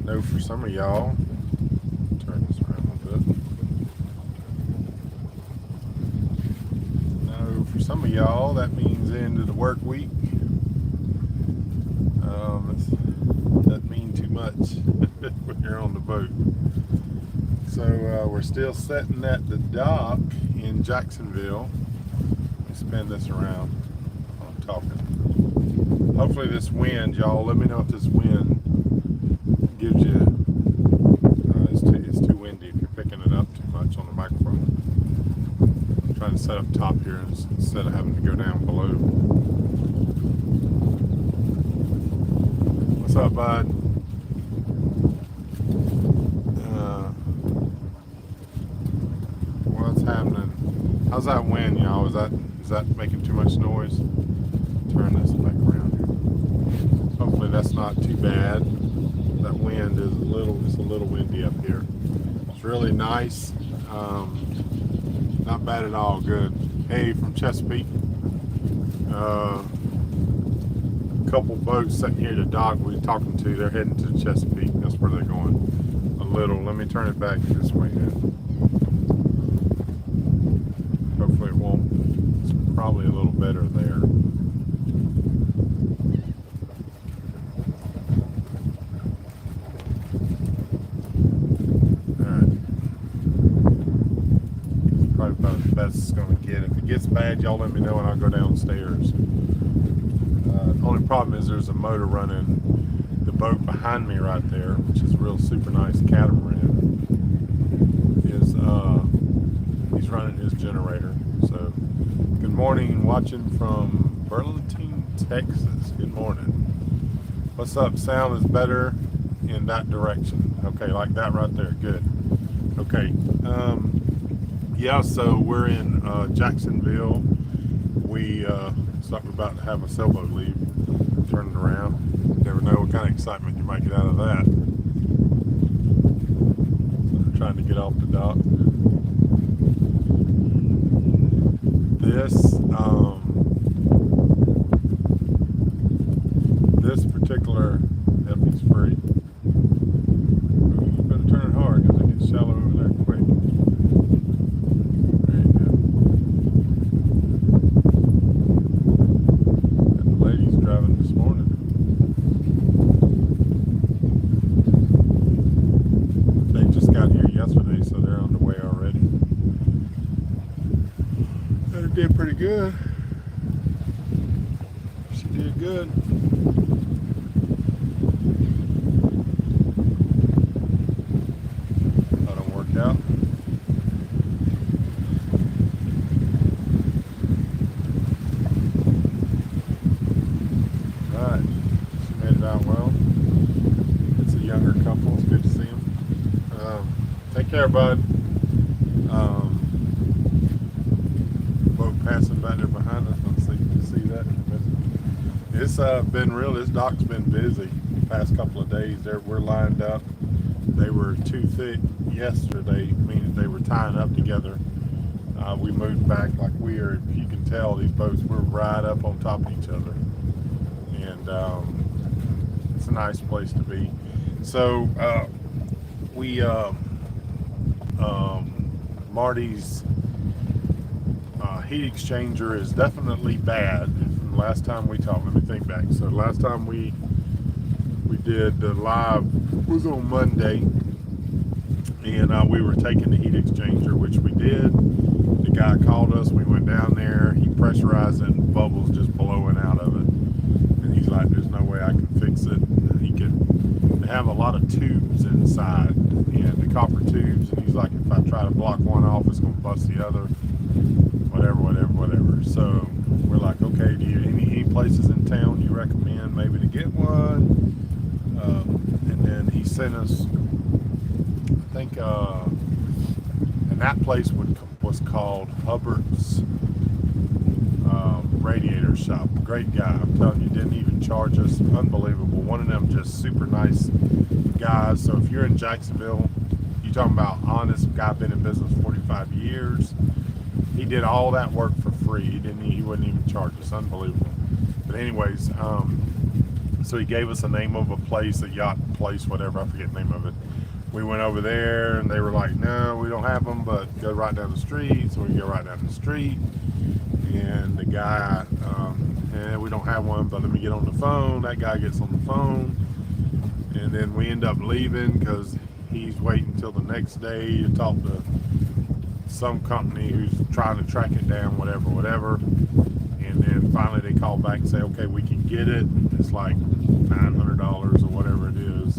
know for some of y'all, turn this around a little bit. No, for some of y'all, that means the end of the work week. Doesn't mean too much when you're on the boat. So we're still sitting at the dock in Jacksonville. Let me spin this around while I'm talking. Hopefully this wind, y'all, let me know if this wind gives you, it's too windy if you're picking it up too much on the microphone. I'm trying to set up top here instead of having to go down below. What's up, bud? What's happening? How's that wind, y'all? Is that making too much noise? Turn this back around here. Hopefully that's not too bad. That wind is it's a little windy up here. It's really nice. Not bad at all. Good. Hey, from Chesapeake. Couple boats sitting here at the dock we were talking to. They're heading to Chesapeake. That's where they're going. Let me turn it back this way now. Hopefully it won't. It's probably a little better there. Alright. It's probably about as best it's going to get. If it gets bad, y'all let me know and I'll go downstairs. The only problem is there's a motor running the boat behind me right there, which is a real super nice catamaran. He's running his generator. So good morning, watching from Burlington, Texas. Good morning. What's up? Sound is better in that direction. Okay, like that right there. Good. Okay. Yeah, so we're in Jacksonville. It's like we're about to have a sailboat leave. Turn it around. Never know what kind of excitement you might get out of that. So we're trying to get off the dock. This particular Effie's free. You better turn it hard because it gets shallow over there quick. There you go. And the lady's driving this morning. They just got here yesterday, so they're on the way already. They did pretty good. She did good. That don't work out. Alright. She made it out well. It's a younger couple. It's good to see them. Take care, bud. Boat passing back there behind us. Let's see that. It's been real. This dock's been busy the past couple of days. We're lined up. They were too thick yesterday, meaning they were tying up together. We moved back like we are. You can tell these boats were right up on top of each other, and it's a nice place to be. So Marty's heat exchanger is definitely bad. From the last time we talked, let me think back. So last time we did the live was on Monday, and we were taking the heat exchanger, which we did. The guy called us. We went down there. He pressurized it, and bubbles just blowing out of it. And he's like, "There's no way I can fix it." They have a lot of tubes inside, and the copper tubes. And he's like, "If I try to block one off, it's going to bust the other." Whatever. So we're like, okay, do you any places in town you recommend maybe to get one? And then he sent us, I think, and that place was called Hubbard's Radiator Shop. Great guy, I'm telling you, didn't even charge us. Unbelievable. One of them just super nice guys. So if you're in Jacksonville, you're talking about honest guy, been in business 45 years. He did all that work for free. He wouldn't even charge us. Unbelievable. But anyways, So he gave us the name of a place, a yacht place, whatever, I forget the name of it. We went over there and they were like, no, we don't have them, but go right down the street. So we go right down the street, and the guy, we don't have one, but let me get on the phone. That guy gets on the phone, and then we end up leaving because he's waiting until the next day to talk to some company who's trying to track it down, whatever. And then finally they call back and say, okay, we can get it. It's like $900 or whatever it is.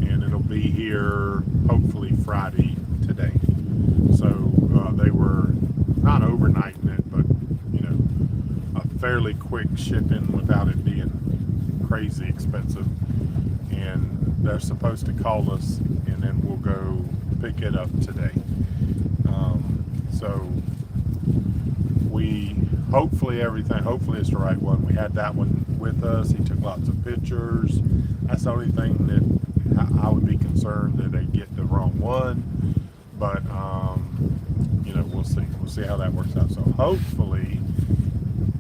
And it'll be here hopefully Friday today. So they were not overnighting it, but a fairly quick shipping without it being crazy expensive. And they're supposed to call us, and then we'll go pick it up today. So hopefully it's the right one. We had that one with us. He took lots of pictures. That's the only thing that I would be concerned that they get the wrong one. But we'll see. We'll see how that works out. So hopefully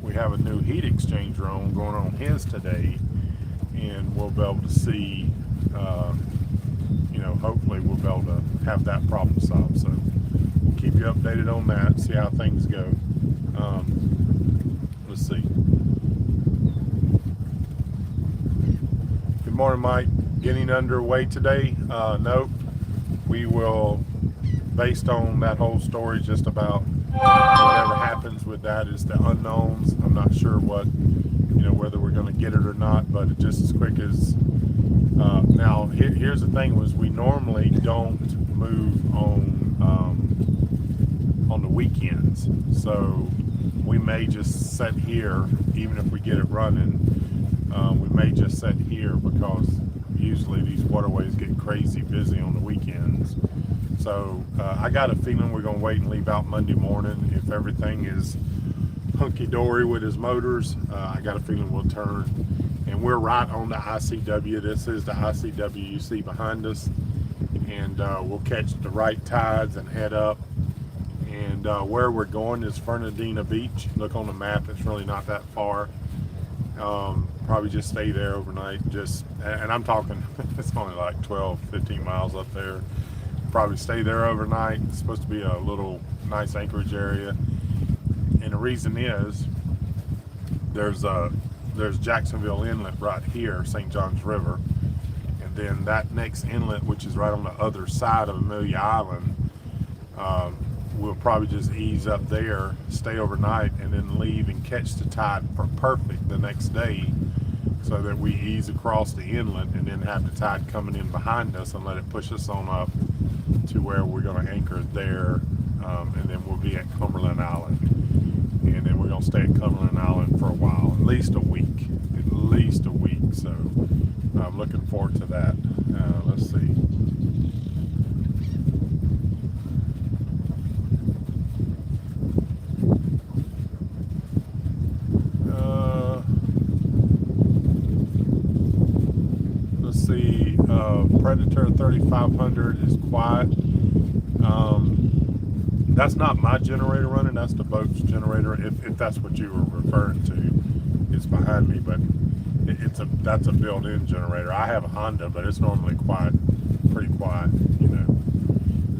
we have a new heat exchanger going on his today, and we'll be able to see. Hopefully we'll be able to have that problem solved. So we'll keep you updated on that. See how things go. Let's see. Good morning, Mike. Getting underway today? Nope. We will, based on that whole story, just about whatever happens with that is the unknowns. I'm not sure whether we're going to get it or not, but just as quick as now. Here's the thing: was we normally don't move on the weekends, so we may just sit here, even if we get it running. We may just sit here because usually these waterways get crazy busy on the weekends. So I got a feeling we're going to wait and leave out Monday morning. If everything is hunky-dory with his motors, I got a feeling we'll turn. And we're right on the ICW. This is the ICW you see behind us. And we'll catch the right tides and head up. And where we're going is Fernandina Beach. Look on the map, it's really not that far. Probably just stay there overnight. And I'm talking, it's only like 12, 15 miles up there. Probably stay there overnight. It's supposed to be a little nice anchorage area. And the reason is, there's Jacksonville Inlet right here, St. Johns River. And then that next inlet, which is right on the other side of Amelia Island, we'll probably just ease up there, stay overnight, and then leave and catch the tide for perfect the next day, so that we ease across the inlet and then have the tide coming in behind us and let it push us on up to where we're going to anchor there, and then we'll be at Cumberland Island. And then we're going to stay at Cumberland Island for a while, at least a week. So I'm looking forward to that. Let's see. Predator 3500 is quiet. That's not my generator running, that's the boat's generator, if that's what you were referring to. It's behind me, but that's a built-in generator. I have a Honda, but it's normally pretty quiet,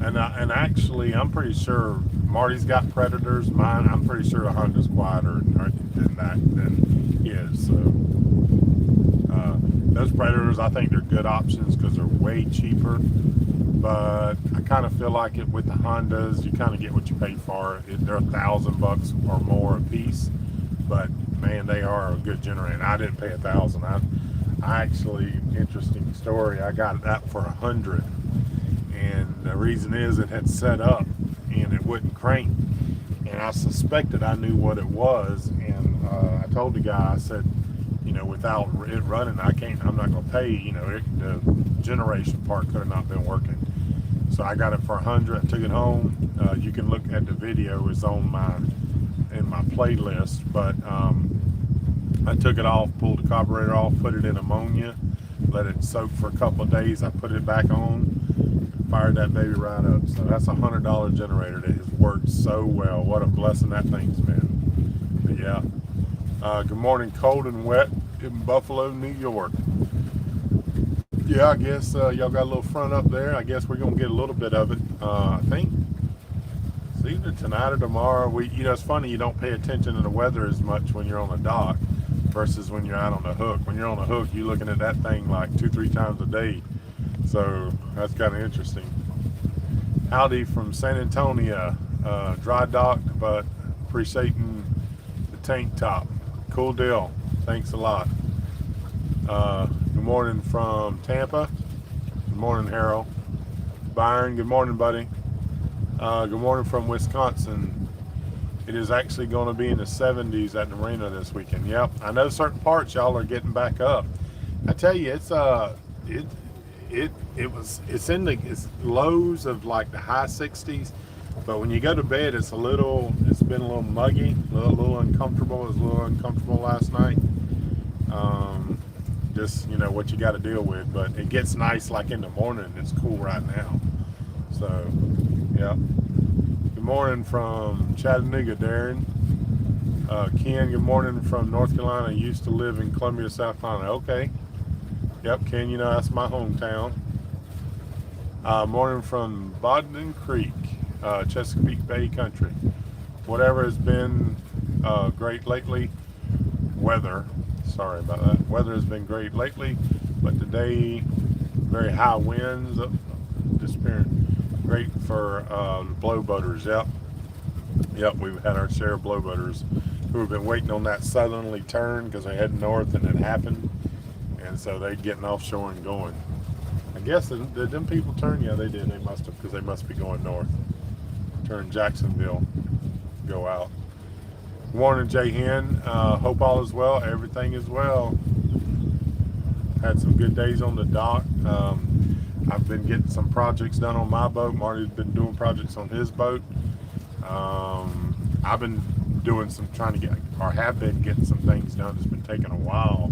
And actually, I'm pretty sure Marty's got Predators. Mine, I'm pretty sure the Honda's quieter than his. So those Predators, I think they're good options because they're way cheaper. But I kind of feel like it with the Hondas, you kind of get what you pay for. They're $1,000 or more a piece, but man, they are a good generator. I didn't pay $1,000. I actually, interesting story, I got that for $100, and the reason is it had set up and it wouldn't crank, and I suspected I knew what it was, and I told the guy, I said, without it running, I'm not going to pay, the generation part could have not been working. So I got it for $100, I took it home. You can look at the video, it's in my playlist, but I took it off, pulled the carburetor off, put it in ammonia, let it soak for a couple of days. I put it back on, fired that baby right up. So that's a $100 generator that has worked so well. What a blessing that thing's been. But yeah. Good morning, cold and wet in Buffalo, New York. Yeah, I guess y'all got a little front up there. I guess we're gonna get a little bit of it. I think it's either tonight or tomorrow. It's funny, you don't pay attention to the weather as much when you're on a dock versus when you're out on the hook. When you're on the hook, you're looking at that thing like 2-3 times a day. So that's kind of interesting. Howdy from San Antonio, dry docked, but appreciating the tank top. Cool deal. Thanks a lot. Good morning from Tampa. Good morning, Harold. Byron, good morning, buddy. Good morning from Wisconsin. It is actually going to be in the 70s at the marina this weekend. Yep, I know certain parts y'all are getting back up. I tell you, it's in the lows of like the high 60s, but when you go to bed, it's been a little muggy, a little uncomfortable. It was a little uncomfortable last night. Just what you got to deal with, but it gets nice like in the morning. It's cool right now. So yeah. Good morning from Chattanooga, Darren. Ken, good morning from North Carolina. I used to live in Columbia, South Carolina. Okay. Yep, Ken, that's my hometown. Morning from Bodden Creek, Chesapeake Bay country. Whatever has been great lately. Sorry about that. Weather has been great lately, but today, very high winds. Disappearing. Great for blow boaters. Yep, we've had our share of blow boaters who have been waiting on that southerly turn because they headed north and it happened. And so they're getting offshore and going. I guess, did them people turn? Yeah, they did. They must have, because they must be going north. Turn Jacksonville, go out. Good morning, Jay Hen. Hope all is well. Everything is well. Had some good days on the dock. I've been getting some projects done on my boat. Marty's been doing projects on his boat. I've been doing have been getting some things done. It's been taking a while,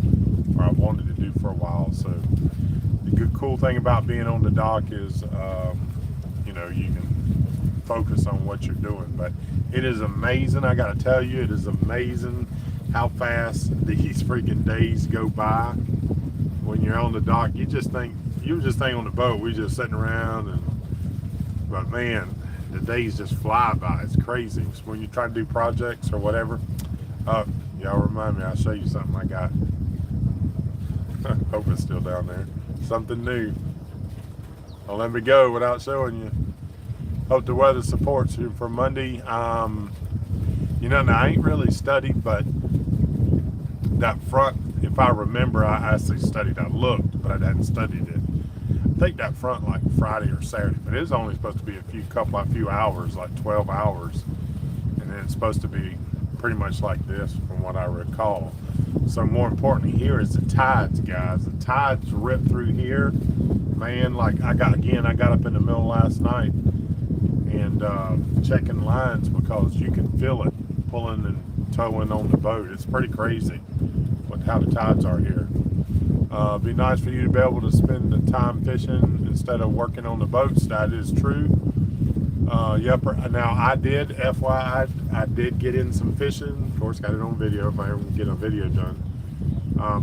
or I've wanted to do for a while. So the cool thing about being on the dock is, you can focus on what you're doing. But it is amazing. I got to tell you, it is amazing how fast these freaking days go by when you're on the dock. You were just on the boat. We just sitting around, but man, the days just fly by. It's crazy. So when you try to do projects or whatever. Y'all remind me, I'll show you something I got. Hope it's still down there. Something new. Don't let me go without showing you. Hope the weather supports you for Monday. Now I ain't really studied, but that front, if I remember, I actually studied. I looked, but I hadn't studied it. I think that front like Friday or Saturday, but it is only supposed to be a few hours, like 12 hours, and then it's supposed to be pretty much like this from what I recall. So more importantly here is the tides, guys. The tides rip through here, man. Like I got up in the middle last night and checking lines because you can feel it pulling and towing on the boat. It's pretty crazy how the tides are here. Be nice for you to be able to spend the time fishing instead of working on the boats. That is true. Yep. Now I did, FYI, I did get in some fishing. Of course, got it on video if I ever get a video done.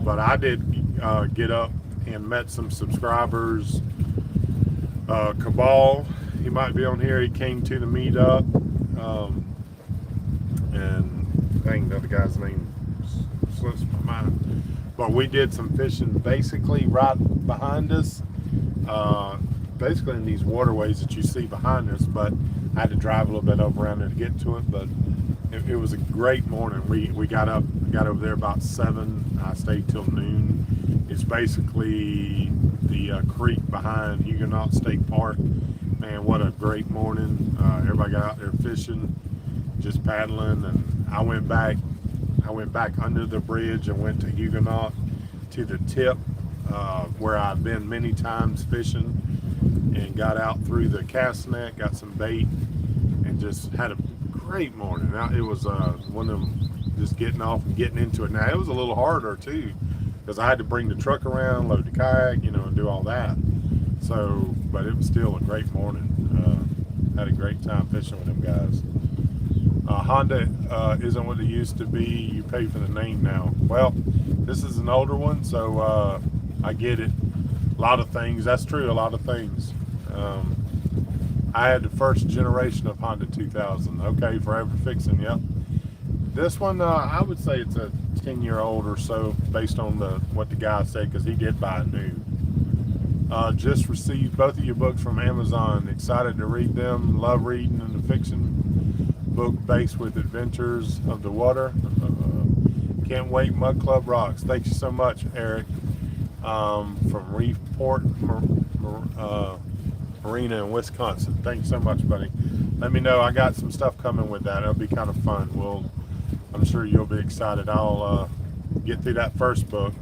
But I did get up and met some subscribers. Cabal, he might be on here. He came to the meetup. And dang, the other guy's name slips my mind. But we did some fishing basically right behind us. Basically in these waterways that you see behind us, but I had to drive a little bit over around there to get to it. But it was a great morning. We got over there about 7. I stayed till noon. It's basically the creek behind Huguenot State Park. Man, what a great morning. Everybody got out there fishing, just paddling, and I went back under the bridge and went to Huguenot to the tip where I've been many times fishing, and got out through the cast net, got some bait, and just had a great morning. Now it was one of them just getting off and getting into it. Now it was a little harder too because I had to bring the truck around, load the kayak, and do all that. So, but it was still a great morning. Had a great time fishing with them guys. Honda isn't what it used to be. You pay for the name now. Well, This is an older one, so I get it. A lot of things. That's true. A lot of things. I had the first generation of Honda 2000. Okay, forever fixing. Yep. This one, I would say it's a 10-year-old or so, based on what the guy said, because he did buy it new. Just received both of your books from Amazon. Excited to read them. Love reading in the fiction book based with adventures of the water. Can't wait. Mud Club rocks. Thank you so much, Eric, from Reefport Marina in Wisconsin. Thank you so much, buddy. Let me know. I got some stuff coming with that. It'll be kind of fun. I'm sure you'll be excited. I'll get through that first book.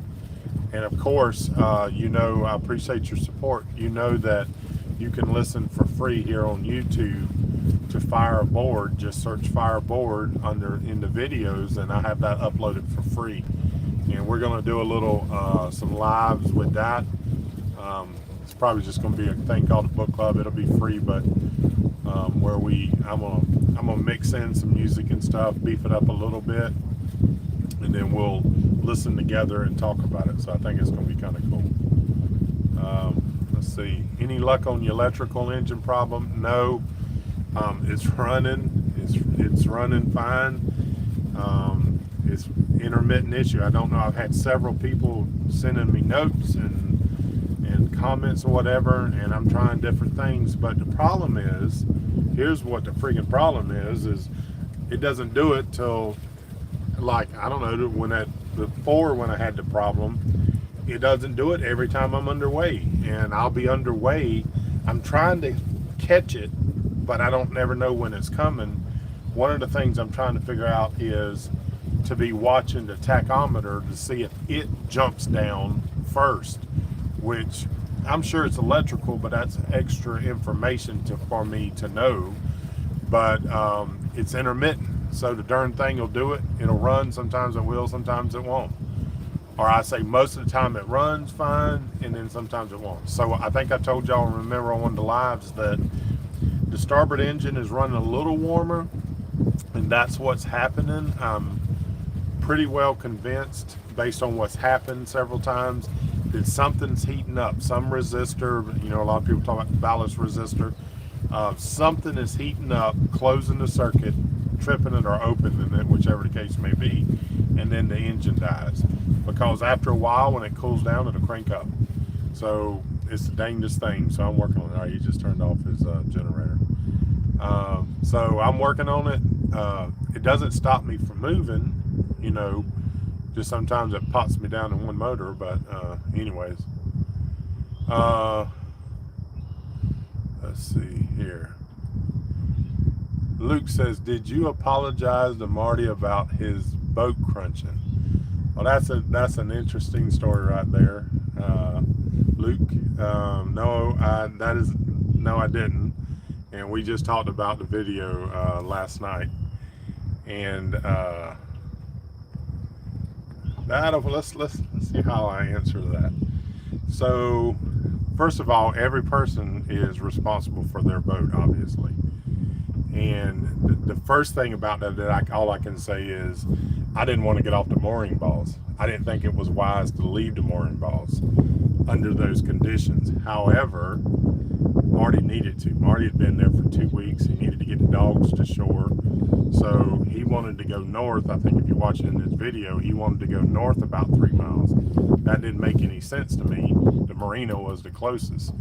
And of course, you know, I appreciate your support. You know that you can listen for free here on YouTube to Fireboard. Just search Fireboard in the videos, and I have that uploaded for free. And we're going to do a little some lives with that. It's probably just going to be a thing called the book club. It'll be free, but where I'm gonna mix in some music and stuff, beef it up a little bit, and then we'll listen together and talk about it. So I think it's going to be kind of cool. Let's see. Any luck on your electrical engine problem? No. It's running. It's running fine. It's intermittent issue. I don't know. I've had several people sending me notes and comments or whatever, and I'm trying different things. But the problem is, here's what the freaking problem is it doesn't do it till, like, I don't know, before when I had the problem, it doesn't do it every time I'm underway, and I'll be underway. I'm trying to catch it, but I don't never know when it's coming. One of the things I'm trying to figure out is to be watching the tachometer to see if it jumps down first, which I'm sure it's electrical, but that's extra information for me to know. But it's intermittent. So the darn thing will do it. It'll run. Sometimes it will, sometimes it won't. Or I say most of the time it runs fine, and then sometimes it won't. So I think I told y'all, remember on one of the lives, that the starboard engine is running a little warmer, and that's what's happening. I'm pretty well convinced, based on what's happened several times, that something's heating up. Some resistor, you know, a lot of people talk about ballast resistor. Something is heating up, closing the circuit, tripping it or opening it, whichever the case may be, and then the engine dies. Because after a while, when it cools down, it'll crank up. So it's the dangest thing. So I'm working on it. All right, he just turned off his generator. So I'm working on it. It doesn't stop me from moving, you know. Just sometimes it pots me down in one motor, but anyways. Let's see here. Luke says, did you apologize to Marty about his boat crunching? Well, that's an interesting story right there, Luke. No, I didn't. And we just talked about the video last night, and let's see how I answer that. So, first of all, every person is responsible for their boat, obviously. And the first thing about that, all I can say is, I didn't want to get off the mooring balls. I didn't think it was wise to leave the mooring balls under those conditions. However, Marty needed to. Marty had been there for 2 weeks. He needed to get the dogs to shore. So he wanted to go north. I think if you watch it in this video, he wanted to go north about 3 miles. That didn't make any sense to me. The marina was the closest.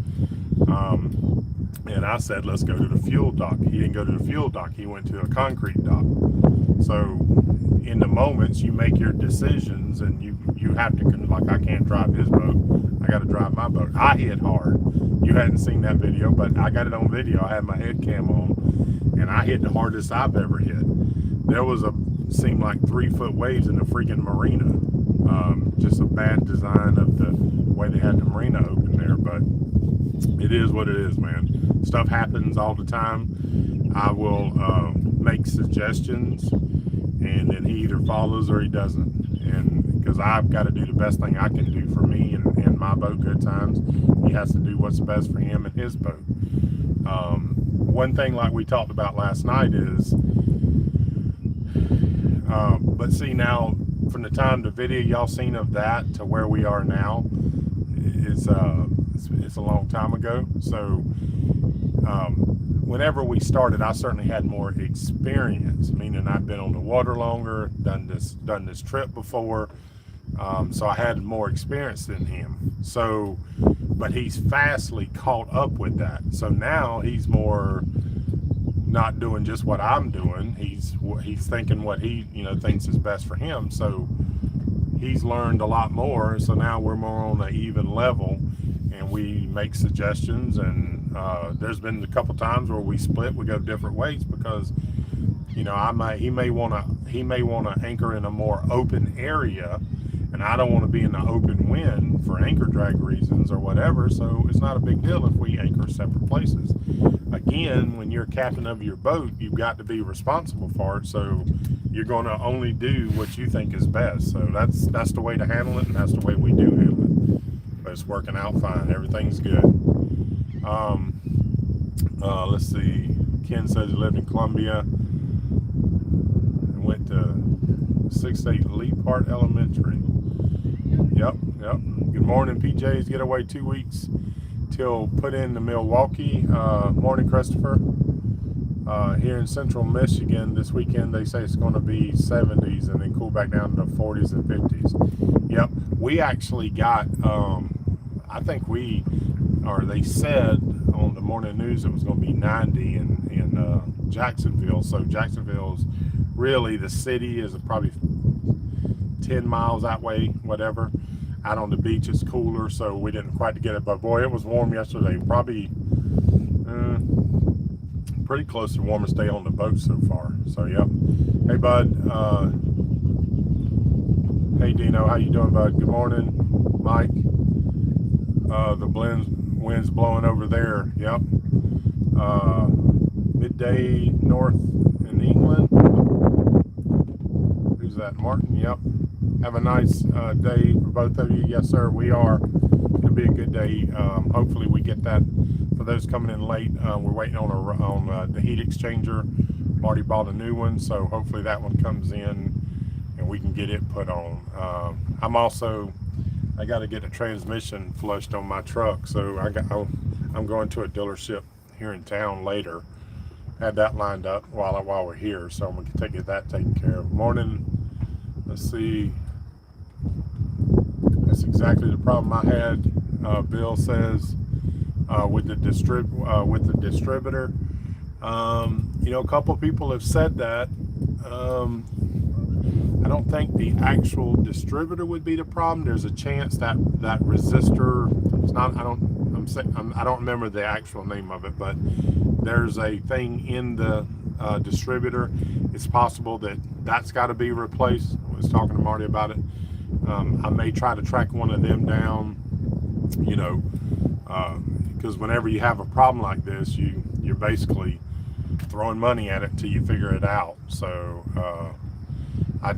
And I said, let's go to the fuel dock. He didn't go to the fuel dock. He went to a concrete dock. So in the moments, you make your decisions, and you have to, like, I can't drive his boat. I got to drive my boat. I hit hard. You hadn't seen that video, but I got it on video. I had my head cam on, and I hit the hardest I've ever hit. There was seemed like 3-foot waves in the freaking marina. Just a bad design of the way they had the marina open there, but it is what it is, man. Stuff happens all the time. I will make suggestions, and then he either follows or he doesn't. And because I've got to do the best thing I can do for me and my boat Good Times, he has to do what's best for him and his boat. One thing, like we talked about last night, is but see, now from the time the video y'all seen of that to where we are now is it's a long time ago. So whenever we started, I certainly had more experience, meaning I've been on the water longer, done this trip before, so I had more experience than him. So, but he's fastly caught up with that. So now he's more not doing just what I'm doing. He's thinking what he thinks is best for him. So he's learned a lot more. So now we're more on an even level, and we make suggestions. And there's been a couple times where we split, we go different ways because he may want to anchor in a more open area, and I don't want to be in the open wind for anchor drag reasons or whatever. So it's not a big deal if we anchor separate places. Again, when you're captain of your boat, you've got to be responsible for it. So you're going to only do what you think is best. So that's the way to handle it, and that's the way we do handle it. But it's working out fine. Everything's good. Let's see. Ken says he lived in Columbia and went to 6-8 Lee Park Elementary. Yep. Good morning, PJ's Getaway 2 weeks till put into Milwaukee. Morning, Christopher. Here in central Michigan this weekend, they say it's going to be 70s and then cool back down to 40s and 50s. Yep. We actually got, they said on the morning news it was going to be 90 in Jacksonville. So Jacksonville's really, the city is probably 10 miles that way, whatever. Out on the beach it's cooler, so we didn't quite get it, but boy, it was warm yesterday. Probably pretty close to the warmest day on the boat so far. So yep. Hey bud, hey Dino, how you doing, bud? Good morning, Mike. The wind's blowing over there. Yep. Midday north in England. Who's that? Martin. Yep. Have a nice day for both of you. Yes, sir. We are. It'll be a good day. Hopefully, we get that. For those coming in late, we're waiting on the heat exchanger. Marty bought a new one, so hopefully that one comes in and we can get it put on. I got to get a transmission flushed on my truck, so I'm going to a dealership here in town later. Had that lined up while we're here, so I'm going to get that taken care of. Morning. Let's see. That's exactly the problem I had. Bill says with the distributor. A couple people have said that. I don't think the actual distributor would be the problem. There's a chance that resistor. It's not. I don't remember the actual name of it, but there's a thing in the distributor. It's possible that's got to be replaced. I was talking to Marty about it. I may try to track one of them down, because whenever you have a problem like this, you're basically throwing money at it until you figure it out. So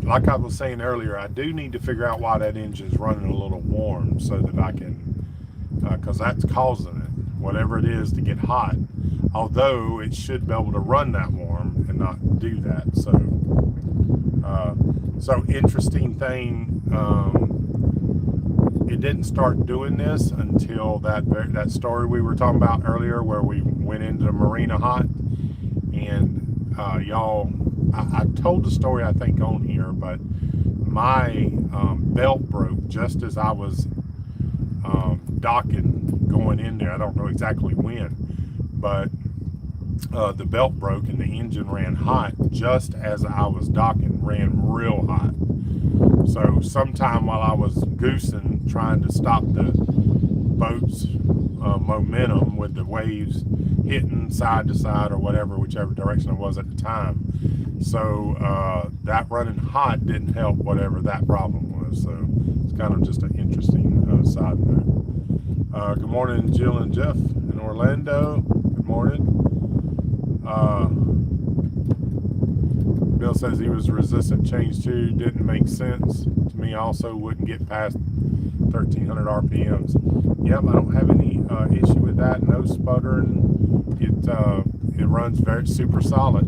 like I was saying earlier, I do need to figure out why that engine's running a little warm, so that I can, because that's causing it, whatever it is, to get hot. Although it should be able to run that warm and not do that. So interesting thing. It didn't start doing this until that story we were talking about earlier, where we went into the marina hot, and y'all, I told the story I think on here, but my belt broke just as I was docking going in there. I don't know exactly when, but the belt broke and the engine ran hot just as I was docking, ran real hot. So sometime while I was goosing, trying to stop the boat's momentum with the waves hitting side to side or whichever direction it was at the time. So that running hot didn't help whatever that problem was. So it's kind of just an interesting side note. Good morning, Jill and Jeff in Orlando. Good morning. Bill says he was resistant change too. Didn't make sense to me. Also wouldn't get past 1300 RPMs. Yep, I don't have any issue with that. No sputtering. It runs very super solid.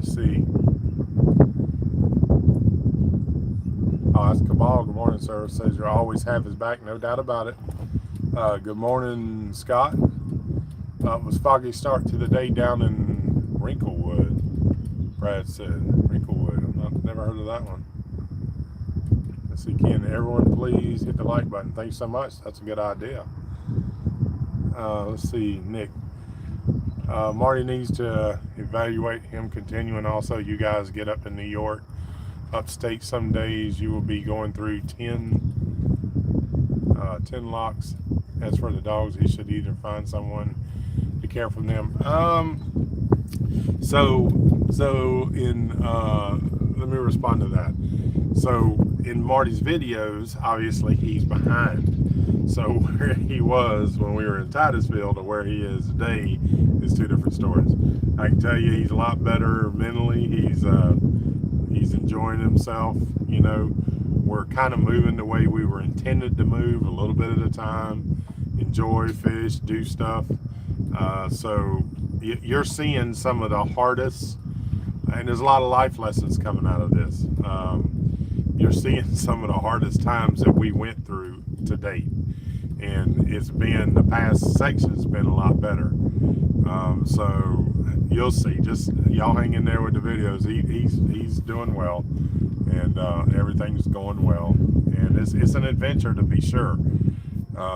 Let's see. Oh, that's Cabal. Good morning, sir. Says you always have his back, no doubt about it. Good morning, Scott. It was foggy start to the day down in Wrinklewood. Brad said Wrinklewood. I've never heard of that one. Let's see, can everyone please hit the like button? Thanks so much. That's a good idea. Let's see, Nick. Marty needs to evaluate him continuing. Also, you guys get up in New York, upstate some days. You will be going through 10 locks. As for the dogs, he should either find someone to care for them. So in let me respond to that. So in Marty's videos, obviously he's behind. So where he was when we were in Titusville to where he is today is two different stories. I can tell you he's a lot better mentally. He's enjoying himself. You know, we're kind of moving the way we were intended to move, a little bit at a time. Enjoy, fish, do stuff. So you're seeing some of the hardest, and there's a lot of life lessons coming out of this. You're seeing some of the hardest times that we went through to date, and it's been, the past section's been a lot better. So you'll see. Just y'all hang in there with the videos. He's doing well, and everything's going well, and it's an adventure to be sure.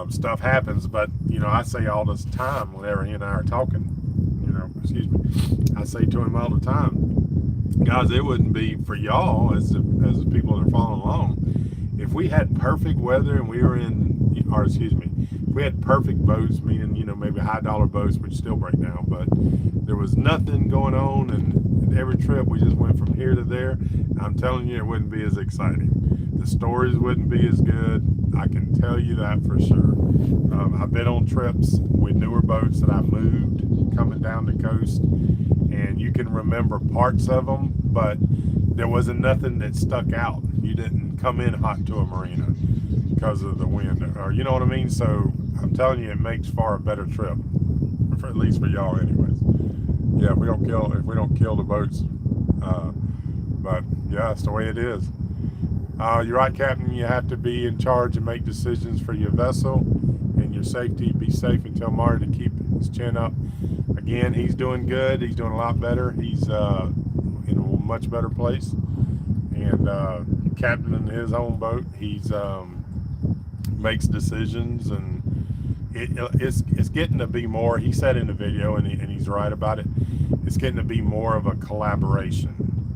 Stuff happens, but you know, I say all this time whenever he and I are talking, you know, excuse me, I say to him all the time, guys, it wouldn't be for y'all as the people that are following along, if we had perfect weather and we were in, or excuse me, if we had perfect boats, meaning, you know, maybe high dollar boats, which still break down, but there was nothing going on, and every trip we just went from here to there, I'm telling you, it wouldn't be as exciting. The stories wouldn't be as good. I can tell you that for sure. I've been on trips with newer boats that I moved coming down the coast, and you can remember parts of them, but there wasn't nothing that stuck out. You didn't come in hot to a marina because of the wind, or you know what I mean? So I'm telling you, it makes for a better trip, for, at least for y'all anyways. Yeah, if we don't kill the boats. But yeah, that's the way it is. You're right, Captain. You have to be in charge and make decisions for your vessel and your safety. Be safe and tell Marty to keep his chin up. Again, he's doing good. He's doing a lot better. He's in a much better place. And captaining his own boat, he's makes decisions, and it's getting to be more. He said in the video, and he's right about it. It's getting to be more of a collaboration.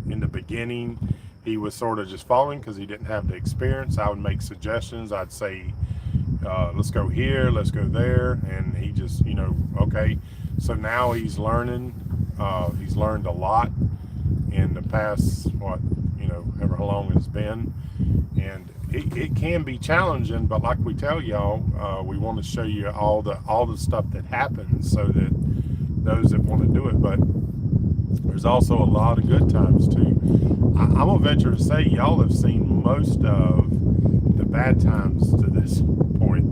In the beginning, he was sort of just following because he didn't have the experience. I would make suggestions. I'd say, let's go here, let's go there. And he just, you know, okay. So now he's learning. He's learned a lot in the past, however long it's been. And it can be challenging, but like we tell y'all, we want to show you all the stuff that happens so that those that want to do it. But there's also a lot of good times too. I'm gonna venture to say y'all have seen most of the bad times to this point,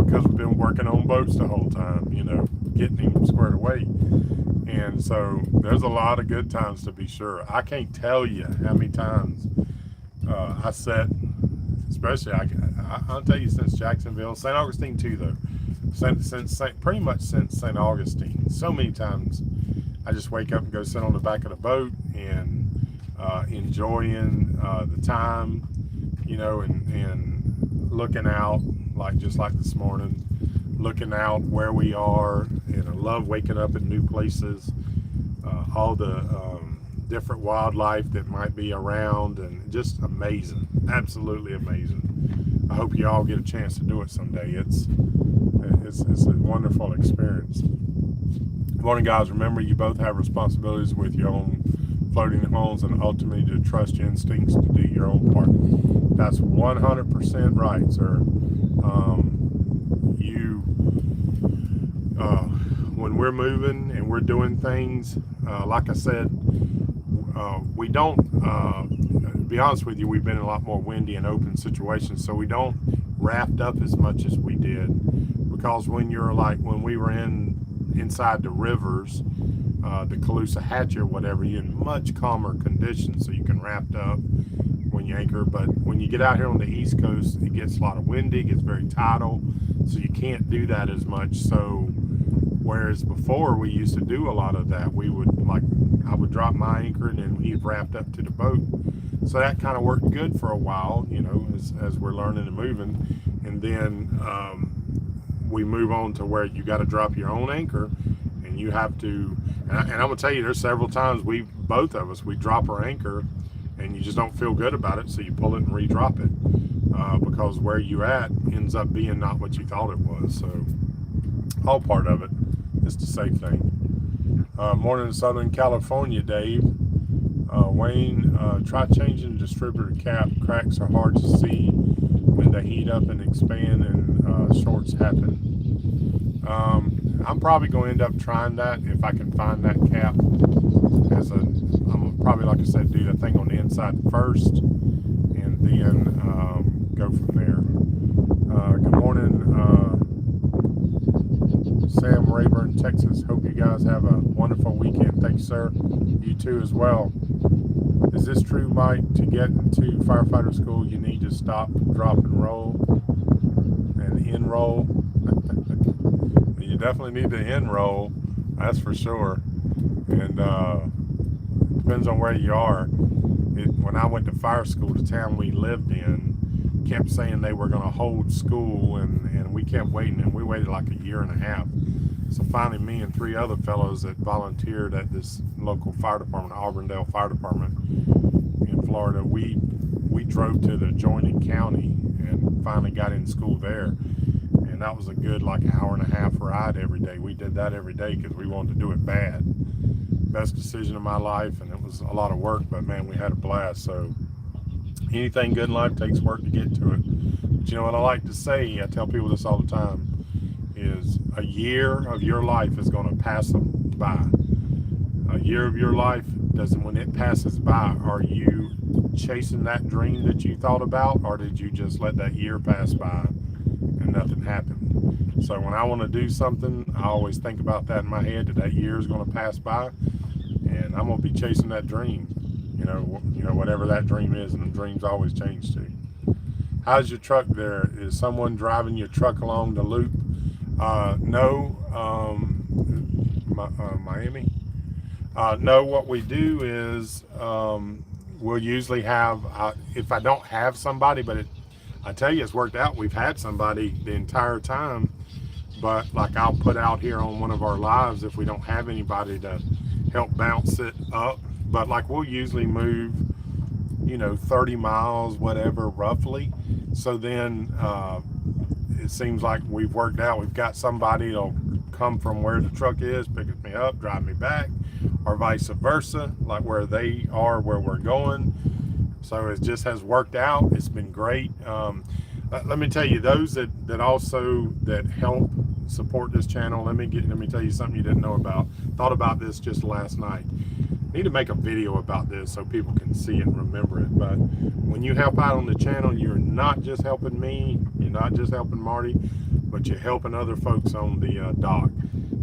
because we've been working on boats the whole time, you know, getting them squared away. And so there's a lot of good times to be sure. I can't tell you how many times I sat, especially I'll tell you, since Jacksonville, St. Augustine too though, pretty much since St. Augustine, so many times I just wake up and go sit on the back of the boat and enjoying the time, you know, and looking out, just like this morning, looking out where we are. And I love waking up in new places, all the different wildlife that might be around, and just amazing, absolutely amazing. I hope you all get a chance to do it someday. It's a wonderful experience. Good morning, guys. Remember, you both have responsibilities with your own floating homes, and ultimately to trust your instincts to do your own part. That's 100% right, sir. When we're moving and we're doing things, like I said, we don't, to be honest with you, we've been in a lot more windy and open situations, so we don't raft up as much as we did, because when we were inside the rivers, the Caloosahatchee or whatever, you're in much calmer conditions, so you can raft up when you anchor. But when you get out here on the East Coast, it gets a lot of windy, it gets very tidal, so you can't do that as much. So whereas before we used to do a lot of that, we would, like, I would drop my anchor and then he'd raft up to the boat. So that kind of worked good for a while, you know, as we're learning and moving. And then we move on to where you got to drop your own anchor, and you have to, and I'm gonna tell you, there's several times both of us, we drop our anchor and you just don't feel good about it, so you pull it and re-drop it, because where you at ends up being not what you thought it was. So all part of it. It's the safe thing. Morning in Southern California, Dave. Wayne, try changing the distributor cap. Cracks are hard to see when they heat up and expand and shorts happen. I'm probably going to end up trying that if I can find that cap. I'm probably, like I said, do the thing on the inside first, and then go from there. Good morning, Sam Rayburn, Texas. Hope you guys have a wonderful weekend. Thank you, sir. You too as well. Is this true, Mike? To get into firefighter school, you need to stop, drop, and roll, and enroll. You definitely need to enroll, that's for sure. And depends on where you are. When I went to fire school, the town we lived in kept saying they were going to hold school, and we kept waiting, and we waited like a year and a half. So finally, me and 3 other fellows that volunteered at this local fire department, Auburndale Fire Department in Florida, we drove to the adjoining county and finally got in school there. And that was a good, like, hour and a half ride every day. We did that every day because we wanted to do it bad. Best decision of my life, and it was a lot of work, but man, we had a blast. So anything good in life takes work to get to it. But you know what I like to say, I tell people this all the time, is a year of your life is going to pass them by. A year of your life doesn't, when it passes by, are you chasing that dream that you thought about, or did you just let that year pass by and nothing happened? So when I want to do something, I always think about that in my head, that year is going to pass by, and I'm going to be chasing that dream. You know, whatever that dream is, and the dreams always change too. How's your truck there? Is someone driving your truck along the loop? No, Miami. No, what we do is we'll usually have, if I don't have somebody, but I tell you, it's worked out. We've had somebody the entire time, but like I'll put out here on one of our lives if we don't have anybody to help bounce it up. But like we'll usually move, 30 miles, whatever, roughly. So then it seems like we've worked out. We've got somebody that'll come from where the truck is, pick me up, drive me back, or vice versa, like where they are, where we're going. So it just has worked out. It's been great. Let me tell you, those that also help support this channel, let me tell you something you didn't know about. Thought about this just last night. Need to make a video about this so people can see it and remember it. But when you help out on the channel, you're not just helping me, you're not just helping Marty, but you're helping other folks on the dock.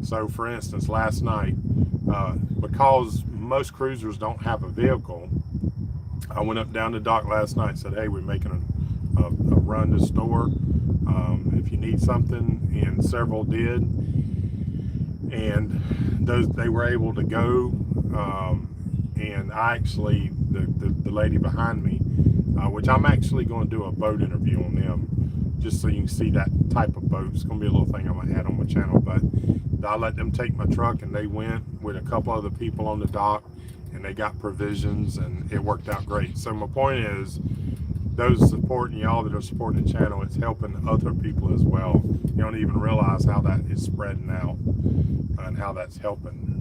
So for instance, last night, because most cruisers don't have a vehicle, I went up down the dock last night and said, hey, we're making a run to store. If you need something, and several did, and they were able to go. And I actually, the lady behind me, which I'm actually going to do a boat interview on them, just so you can see that type of boat. It's going to be a little thing I'm going to add on my channel, but I let them take my truck, and they went with a couple other people on the dock, and they got provisions, and it worked out great. So my point is, those supporting y'all that are supporting the channel, it's helping other people as well. You don't even realize how that is spreading out and how that's helping.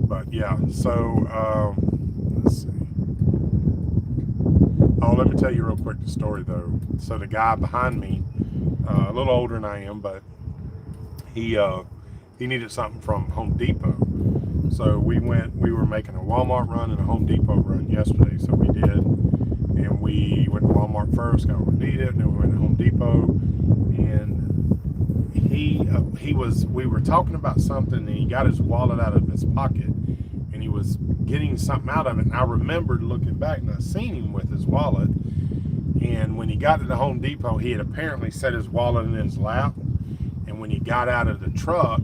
But yeah, so let's see. Oh, let me tell you real quick the story though. So the guy behind me, a little older than I am, but he needed something from Home Depot. So we were making a Walmart run and a Home Depot run yesterday. So we did, and we went to Walmart first, got what we needed, and then we went to Home Depot, and we were talking about something, and he got his wallet out of his pocket, and he was getting something out of it, and I remembered looking back, and I seen him with his wallet, and when he got to the Home Depot, he had apparently set his wallet in his lap, and when he got out of the truck,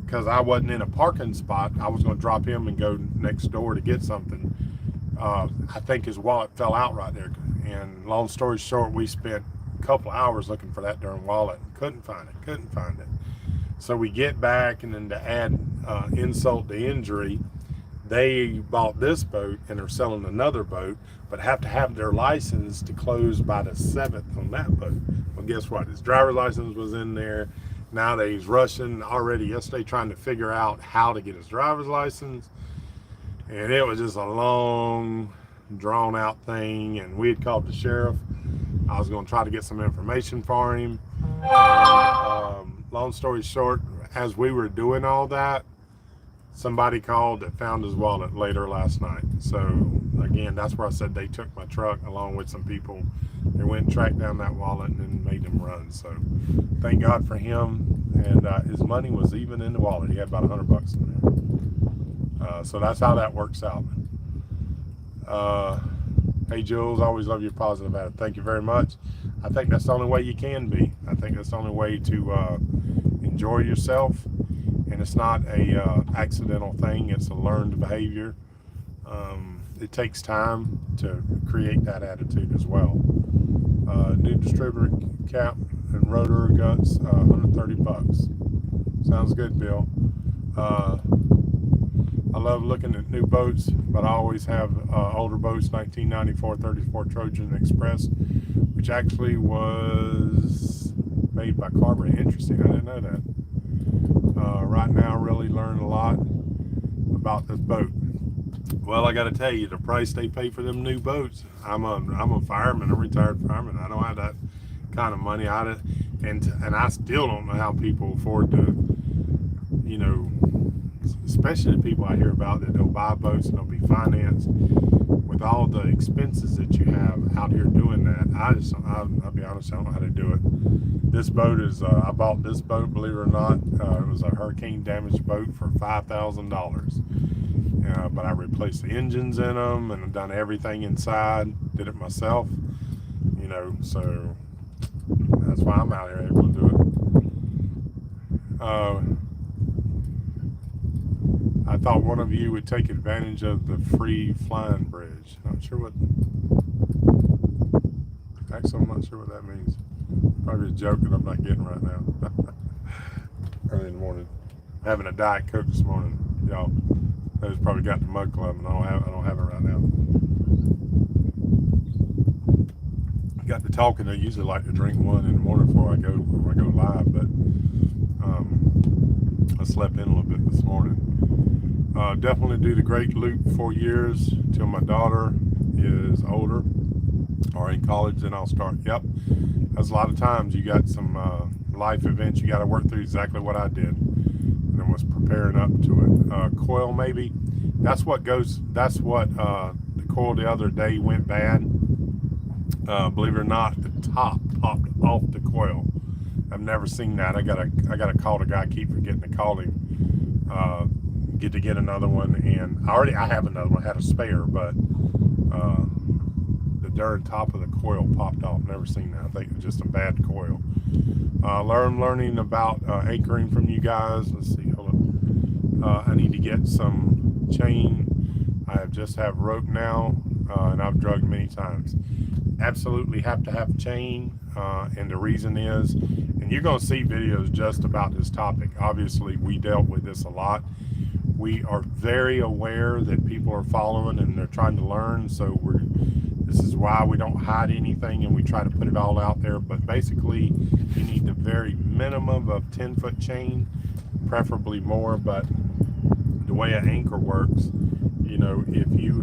because I wasn't in a parking spot, I was going to drop him and go next door to get something. I think his wallet fell out right there, and long story short, we spent a couple hours looking for that darn wallet. Couldn't find it. So we get back, and then to add insult to injury, they bought this boat and are selling another boat, but have to have their license to close by the 7th on that boat. Well, guess what? His driver's license was in there. Now that he's rushing already yesterday trying to figure out how to get his driver's license. And it was just a long, drawn out thing. And we had called the sheriff. I was going to try to get some information for him. Long story short, as we were doing all that, somebody called that found his wallet later last night. So again, that's where I said they took my truck along with some people. They went and tracked down that wallet and then made him run. So thank God for him. And his money was even in the wallet. He had about $100 in there. So that's how that works out. Hey Jules, always love your positive attitude. Thank you very much. I think that's the only way you can be. I think that's the only way to enjoy yourself. And it's not a accidental thing. It's a learned behavior. It takes time to create that attitude as well. New distributor cap and rotor guts, $130. Sounds good, Bill. I love looking at new boats, but I always have older boats, 1994 34 Trojan Express, which actually was made by Carver. Interesting, I didn't know that. Right now, really learned a lot about this boat. Well, I got to tell you, the price they pay for them new boats. I'm a fireman, a retired fireman. I don't have that kind of money. And I still don't know how people afford to, you know, especially the people I hear about that they'll buy boats and they'll be financed with all the expenses that you have out here doing that. I'll be honest, I don't know how to do it. This boat is, I bought this boat, believe it or not. It was a hurricane damaged boat for $5,000. But I replaced the engines in them and I've done everything inside, did it myself, you know, so that's why I'm out here able to do it. I thought one of you would take advantage of the free flying bridge. Not sure what, actually I'm not sure what that means. Probably a joke that I'm not getting right now. Early in the morning. I'm having a Diet Coke this morning, y'all. I just probably got the Mug Club and I don't have it right now. I got to talking. I usually like to drink one in the morning before I go live, but I slept in a little bit this morning. Definitely do the great loop 4 years till my daughter is older or in college, then I'll start. Yep, that's a lot of times. You got some life events you got to work through. Exactly what I did. And I was preparing up to it. Coil maybe. That's what the coil the other day went bad. Believe it or not, the top popped off the coil. I've never seen that. I gotta call the guy. I keep forgetting to call him. Get another one, and I have another one. I had a spare, but the darn top of the coil popped off. Never seen that. I think it's just a bad coil. Learning about anchoring from you guys. Let's see. Hold up. I need to get some chain. I just have rope now, and I've drugged many times. Absolutely have to have chain, and the reason is, and you're going to see videos just about this topic. Obviously, we dealt with this a lot. We are very aware that people are following and they're trying to learn, so this is why we don't hide anything and we try to put it all out there. But basically, you need the very minimum of 10-foot chain, preferably more. But the way an anchor works, you know, if you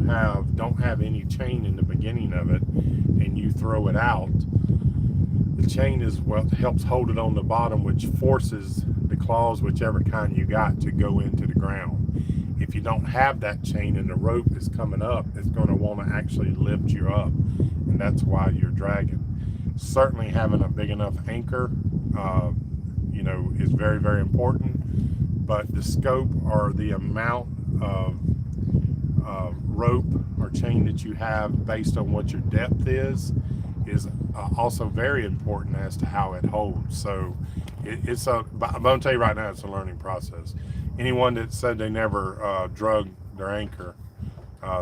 don't have any chain in the beginning of it and you throw it out, the chain is what helps hold it on the bottom, which forces the claws, whichever kind you got, to go into the ground. If you don't have that chain and the rope is coming up, it's going to want to actually lift you up, and that's why you're dragging. Certainly having a big enough anchor you know, is very, very important. But the scope or the amount of rope or chain that you have based on what your depth is also very important as to how it holds. So it's I'm going to tell you right now, it's a learning process. Anyone that said they never drug their anchor,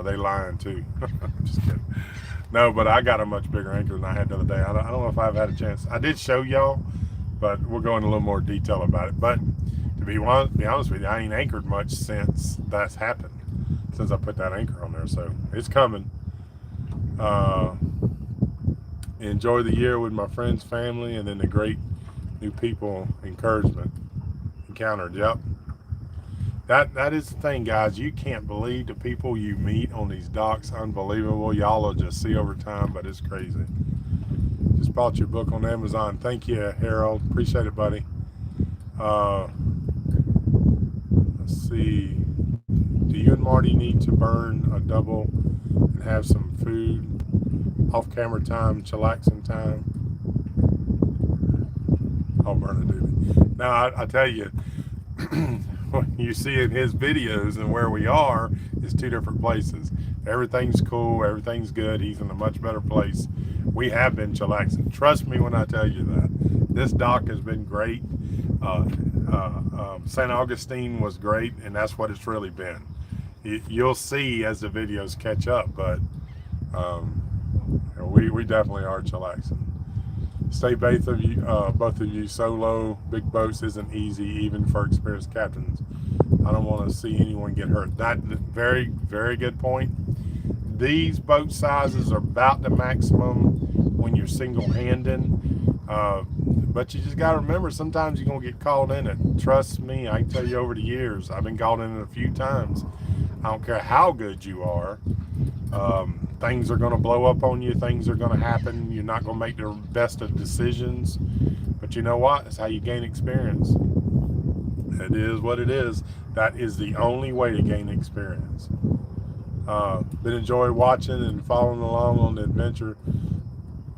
they lying too. Just kidding. No, but I got a much bigger anchor than I had the other day. I don't know if I've had a chance. I did show y'all, but we'll go into a little more detail about it. But to be honest with you, I ain't anchored much since that's happened, since I put that anchor on there. So it's coming. Enjoy the year with my friends, family, and then the great new people encountered. Yep. That is the thing, guys. You can't believe the people you meet on these docks. Unbelievable. Y'all will just see over time, but it's crazy. Just bought your book on Amazon. Thank you, Harold. Appreciate it, buddy. Let's see. Do you and Marty need to burn a double and have some food, off-camera time, chillaxing time? I'll burn a doobie. Now, I tell you, when you see in his videos and where we are is two different places. Everything's cool, everything's good. He's in a much better place. We have been chillaxing. Trust me when I tell you that. This dock has been great. St. Augustine was great, and that's what it's really been. You'll see as the videos catch up, but we definitely are chillaxing. Stay both of you solo. Big boats isn't easy, even for experienced captains. I don't want to see anyone get hurt. That very, very good point. These boat sizes are about the maximum when you're single-handed, but you just got to remember, sometimes you're going to get caught in it. Trust me, I can tell you over the years, I've been caught in it a few times. I don't care how good you are. Things are going to blow up on you. Things are going to happen. You're not going to make the best of decisions. But you know what? It's how you gain experience. It is what it is. That is the only way to gain experience. Been enjoying watching and following along on the adventure.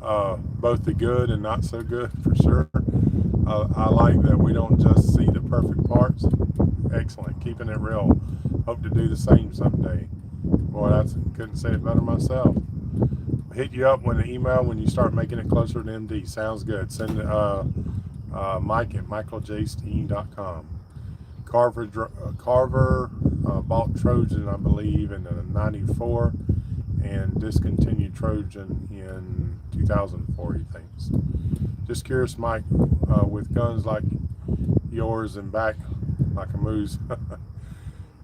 Both the good and not so good, for sure. I like that we don't just see the perfect parts. Excellent. Keeping it real. Hope to do the same someday. Boy, I couldn't say it better myself. Hit you up when the email when you start making it closer to MD. Sounds good. Send Mike at michaeljsteen.com. Carver bought Trojan, I believe, in 94 and discontinued Trojan in 2004, he thinks. Just curious, Mike, with guns like yours and back like a moose,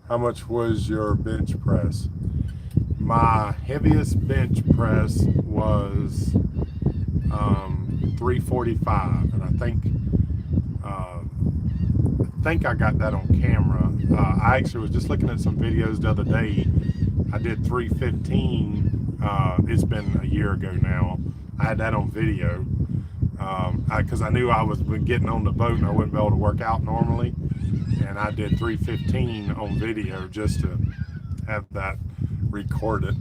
how much was your bench press? My heaviest bench press was 345, and I think I got that on camera. I actually was just looking at some videos the other day. I did 315. It's been a year ago now. I had that on video because I knew I was getting on the boat and I wouldn't be able to work out normally, and I did 315 on video just to have that recorded.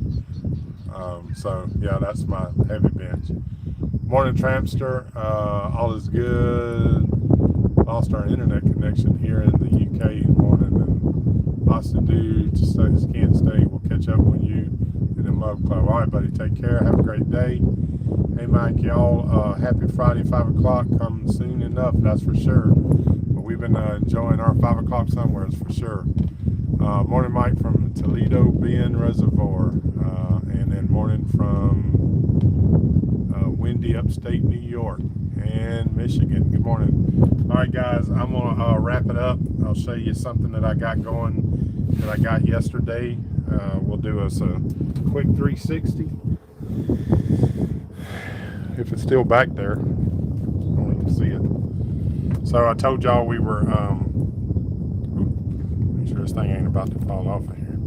So yeah, that's my heavy bench. Morning, Trampster. All is good. Lost our internet connection here in the UK morning, and lots to do. Just can't stay. We'll catch up with you in the Mug Club. All right, buddy. Take care. Have a great day. Hey, Mike, y'all. Happy Friday, 5 o'clock. Coming soon enough, that's for sure. But we've been enjoying our 5 o'clock somewhere, for sure. Morning, Mike, from Toledo Bend Reservoir, and then morning from windy upstate New York and Michigan. Good morning. All right, guys, I'm gonna wrap it up. I'll show you something that I got going that I got yesterday. We'll do us a quick 360 if it's still back there. I don't even see it. So I told y'all we were make sure this thing ain't about to fall off of here.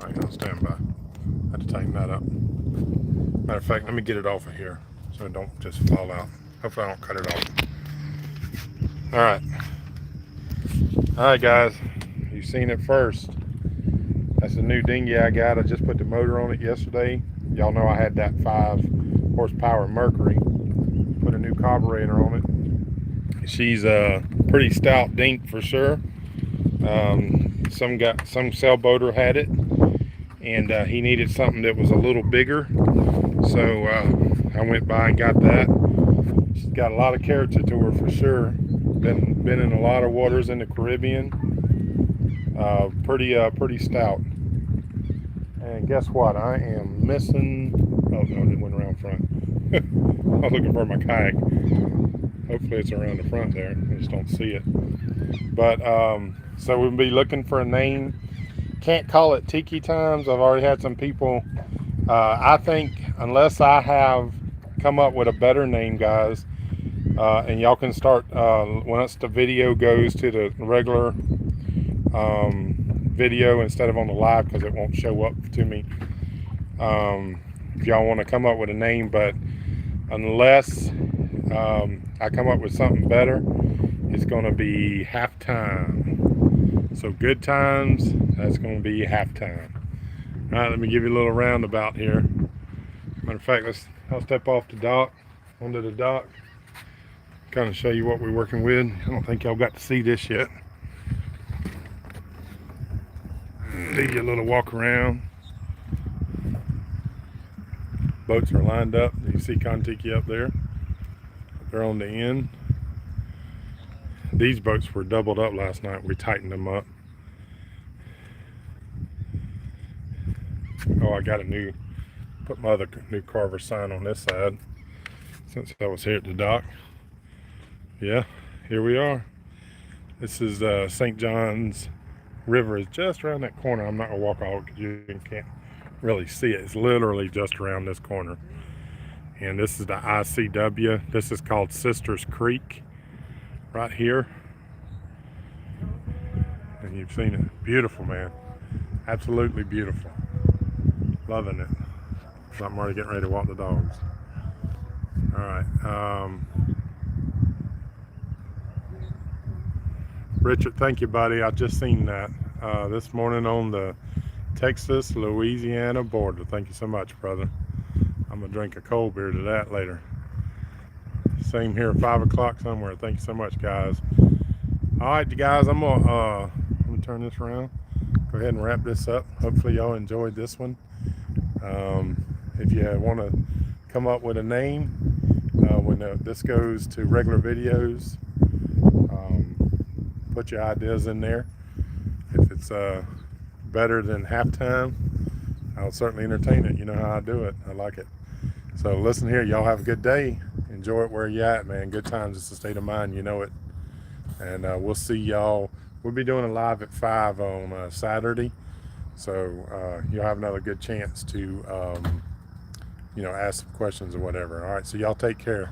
All right, I'll stand by. I have to tighten that up. Matter of fact, let me get it off of here so it don't just fall out. Hopefully I don't cut it off. All right, guys, you've seen it first. That's a new dinghy I got. I just put the motor on it yesterday. Y'all know I had that 5 horsepower Mercury. Put a new carburetor on it. She's a pretty stout dink for sure. Some sailboater had it, and he needed something that was a little bigger, so I went by and got that. She's got a lot of character to her for sure. Been in a lot of waters in the Caribbean. Pretty stout. And guess what? I am missing. Oh no, it went around front. I was looking for my kayak. Hopefully it's around the front there. I just don't see it. But so we'll be looking for a name. Can't call it Tiki Times. I've already had some people. I think unless I have come up with a better name, guys, and y'all can start once the video goes to the regular video instead of on the live, because it won't show up to me. If y'all want to come up with a name, but unless I come up with something better, it's going to be Halftime. So Good Times, that's going to be Halftime. All right, let me give you a little roundabout here. Matter of fact, I'll step off the dock, onto the dock, kind of show you what we're working with. I don't think y'all got to see this yet. Leave you a little walk around. Boats are lined up. You can see Kontiki up there. They're on the end. These boats were doubled up last night. We tightened them up. Oh, I got put my other new Carver sign on this side since I was here at the dock. Yeah, here we are. This is St. John's River is just around that corner. I'm not gonna walk all because you can't really see it. It's literally just around this corner. And this is the ICW. This is called Sisters Creek right here. And you've seen it. Beautiful, man. Absolutely beautiful. Loving it. So I'm already getting ready to walk the dogs. All right. Richard, thank you, buddy. I just seen that this morning on the Texas-Louisiana border. Thank you so much, brother. I'm gonna drink a cold beer to that later. Same here, 5 o'clock somewhere. Thank you so much, guys. All right, you guys, I'm gonna turn this around. Go ahead and wrap this up. Hopefully y'all enjoyed this one. If you want to come up with a name when this goes to regular videos, put your ideas in there. If it's better than Halftime, I'll certainly entertain it. You know how I do it. I like it. So listen here, y'all have a good day. Enjoy it where you at, man. Good times. It's a state of mind, you know it. And we'll see y'all. We'll be doing a live at 5 on Saturday. So you'll have another good chance to, ask some questions or whatever. All right, so y'all take care.